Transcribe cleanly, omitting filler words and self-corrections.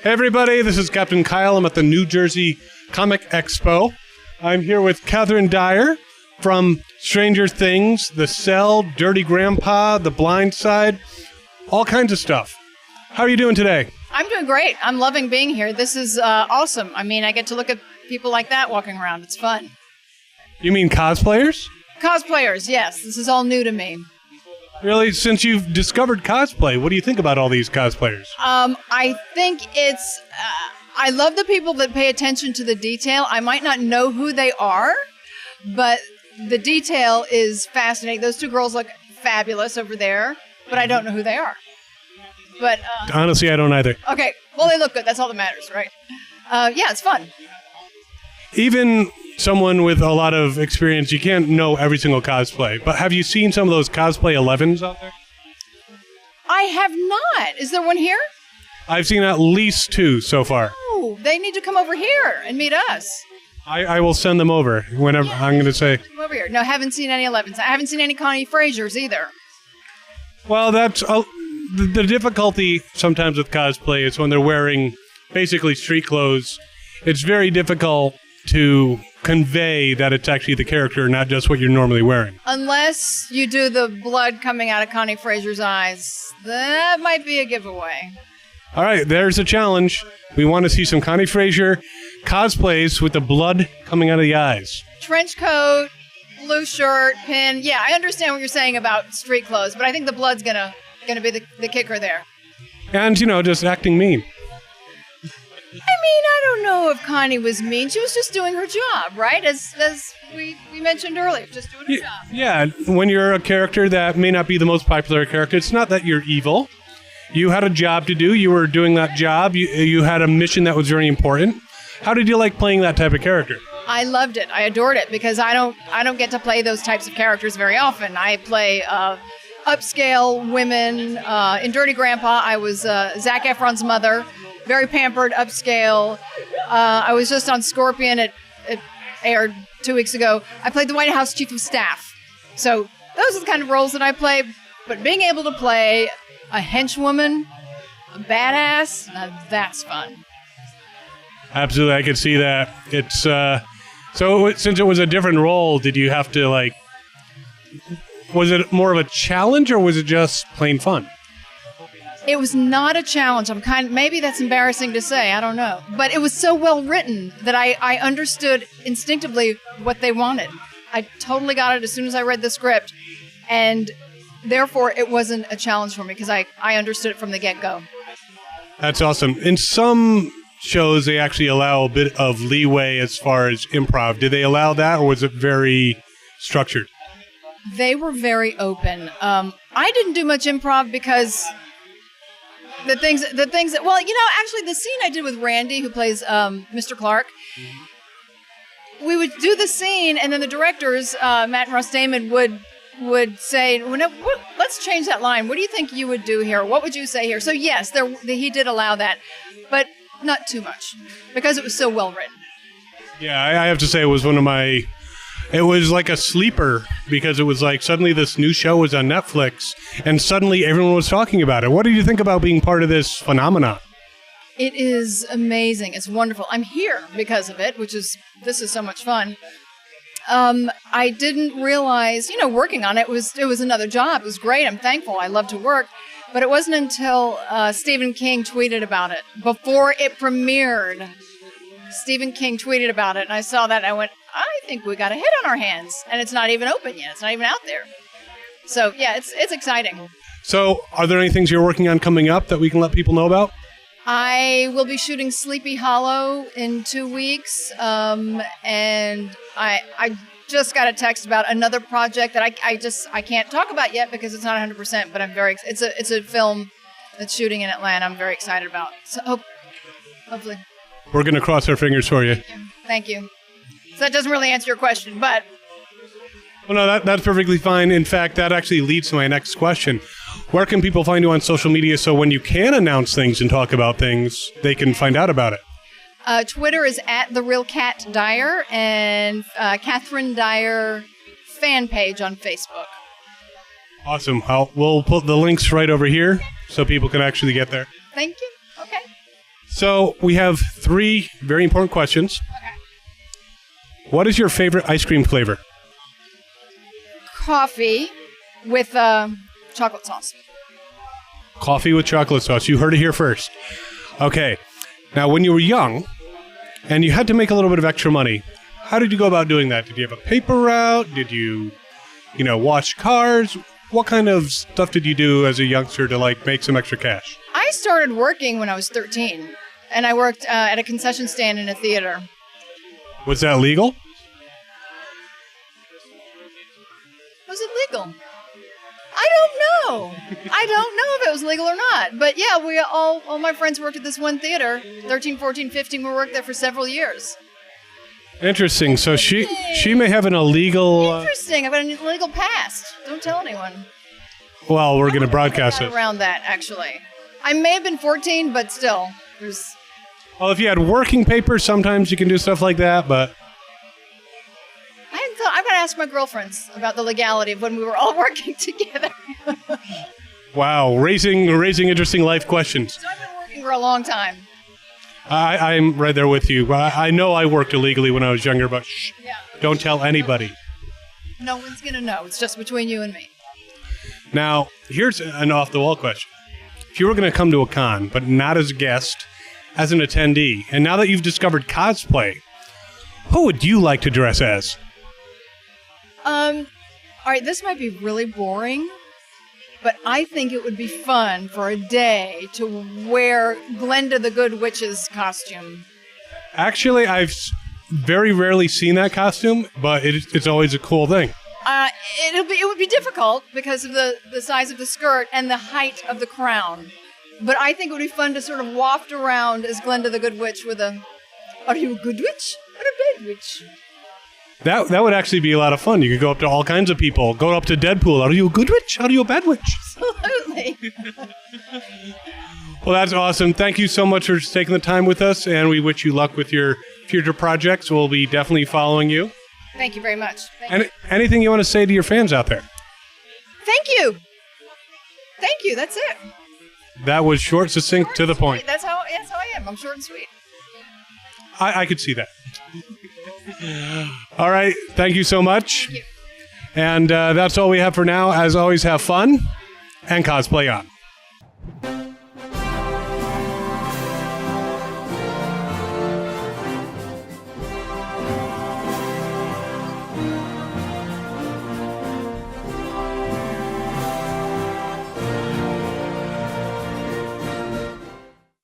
Hey everybody, this is Captain Kyle. I'm at the New Jersey Comic Expo. I'm here with Catherine Dyer from Stranger Things, The Cell, Dirty Grandpa, The Blind Side, all kinds of stuff. How are you doing today? I'm doing great. I'm loving being here. This is awesome. I mean, I get to look at people like that walking around. It's fun. You mean cosplayers? Cosplayers, yes. This is all new to me. Really? Since you've discovered cosplay, what do you think about all these cosplayers? I think it's... I love the people that pay attention to the detail. I might not know who they are, but the detail is fascinating. Those two girls look fabulous over there, but I don't know who they are. But honestly, I don't either. Okay, well, they look good. That's all that matters, right? Yeah, it's fun. Even someone with a lot of experience, you can't know every single cosplay. But have you seen some of those cosplay 11s out there? I have not. Is there one here? I've seen at least 2 so far. Oh, they need to come over here and meet us. I will send them over whenever. Yeah, I'm going to say. Come over here. No, haven't seen any 11s. I haven't seen any Connie Frasers either. Well, that's the difficulty sometimes with cosplay is when they're wearing basically street clothes. It's very difficult to convey that it's actually the character, not just what you're normally wearing. Unless you do the blood coming out of Connie Fraser's eyes. That might be a giveaway. All right, there's a challenge. We want to see some Connie Fraser cosplays with the blood coming out of the eyes. Trench coat, blue shirt, pin. Yeah, I understand what you're saying about street clothes, but I think the blood's gonna be the kicker there. And, just acting mean. I mean, I don't know if Connie was mean. She was just doing her job, right? As we mentioned earlier, just doing her job. Yeah, when you're a character that may not be the most popular character, it's not that you're evil. You had a job to do. You were doing that job. You had a mission that was very important. How did you like playing that type of character? I loved it. I adored it because I don't get to play those types of characters very often. I play upscale women. In Dirty Grandpa, I was Zac Efron's mother. Very pampered, upscale. I was just on Scorpion. It aired 2 weeks ago. I played the White House Chief of Staff. So those are the kind of roles that I play. But being able to play a henchwoman, a badass, that's fun. Absolutely, I could see that. It's so since it was a different role, did you have to was it more of a challenge or was it just plain fun? It was not a challenge. Maybe that's embarrassing to say. I don't know. But it was so well written that I understood instinctively what they wanted. I totally got it as soon as I read the script. And therefore, it wasn't a challenge for me because I understood it from the get-go. That's awesome. In some shows, they actually allow a bit of leeway as far as improv. Did they allow that or was it very structured? They were very open. I didn't do much improv because... The things that, actually the scene I did with Randy, who plays Mr. Clark, we would do the scene, and then the directors, Matt and Russ Damon, would say, let's change that line. What do you think you would do here? What would you say here? So yes, he did allow that, but not too much, because it was so well written. Yeah, I have to say it was it was like a sleeper because it was like suddenly this new show was on Netflix and suddenly everyone was talking about it. What do you think about being part of this phenomenon? It is amazing. It's wonderful. I'm here because of it, this is so much fun. I didn't realize, working on it was another job. It was great. I'm thankful. I love to work. But it wasn't until Stephen King tweeted about it. Before it premiered, Stephen King tweeted about it, and I saw that, and I went, I think we got a hit on our hands, and it's not even open yet. It's not even out there. So, yeah, it's exciting. So, are there any things you're working on coming up that we can let people know about? I will be shooting Sleepy Hollow in 2 weeks, and I just got a text about another project that I can't talk about yet because it's not 100%, but I'm very it's a film that's shooting in Atlanta. I'm very excited about. So hopefully. We're going to cross our fingers for you. Thank you. So that doesn't really answer your question, but... Well, no, that's perfectly fine. In fact, that actually leads to my next question. Where can people find you on social media so when you can announce things and talk about things, they can find out about it? Twitter is @TheRealCatDyer and Catherine Dyer fan page on Facebook. Awesome. We'll put the links right over here so people can actually get there. Thank you. Okay. So we have 3 very important questions. What is your favorite ice cream flavor? Coffee with chocolate sauce. Coffee with chocolate sauce. You heard it here first. Okay. Now, when you were young and you had to make a little bit of extra money, how did you go about doing that? Did you have a paper route? Did you wash cars? What kind of stuff did you do as a youngster to make some extra cash? I started working when I was 13, and I worked at a concession stand in a theater. Was that legal? Was it legal? I don't know. I don't know if it was legal or not. But yeah, all my friends worked at this one theater. 13, 14, 15, we worked there for several years. Interesting. So she may have an illegal... Interesting. I've got an illegal past. Don't tell anyone. Well, we're going to broadcast it. Around that, actually. I may have been 14, but still. Well, if you had working papers, sometimes you can do stuff like that, but... I've got to ask my girlfriends about the legality of when we were all working together. Wow, raising interesting life questions. So I've been working for a long time. I'm right there with you. I know I worked illegally when I was younger, but shh, yeah. Don't tell anybody. No one's going to know. It's just between you and me. Now, here's an off-the-wall question. If you were going to come to a con, but not as a guest, as an attendee, and now that you've discovered cosplay, who would you like to dress as? All right, this might be really boring, but I think it would be fun for a day to wear Glenda the Good Witch's costume. Actually, I've very rarely seen that costume, but it's always a cool thing. It would be difficult because of the size of the skirt and the height of the crown. But I think it would be fun to sort of waft around as Glenda the Good Witch with a, "Are you a good witch or a bad witch?" That would actually be a lot of fun. You could go up to all kinds of people. Go up to Deadpool. "Are you a good witch? Are you a bad witch?" Absolutely. Well, that's awesome. Thank you so much for taking the time with us, and we wish you luck with your future projects. We'll be definitely following you. Thank you very much. Anything you want to say to your fans out there? Thank you. Thank you. That's it. That was short, succinct, to the point. That's how I am. I'm short and sweet. I could see that. All right. Thank you so much. Thank you. And that's all we have for now. As always, have fun and cosplay on.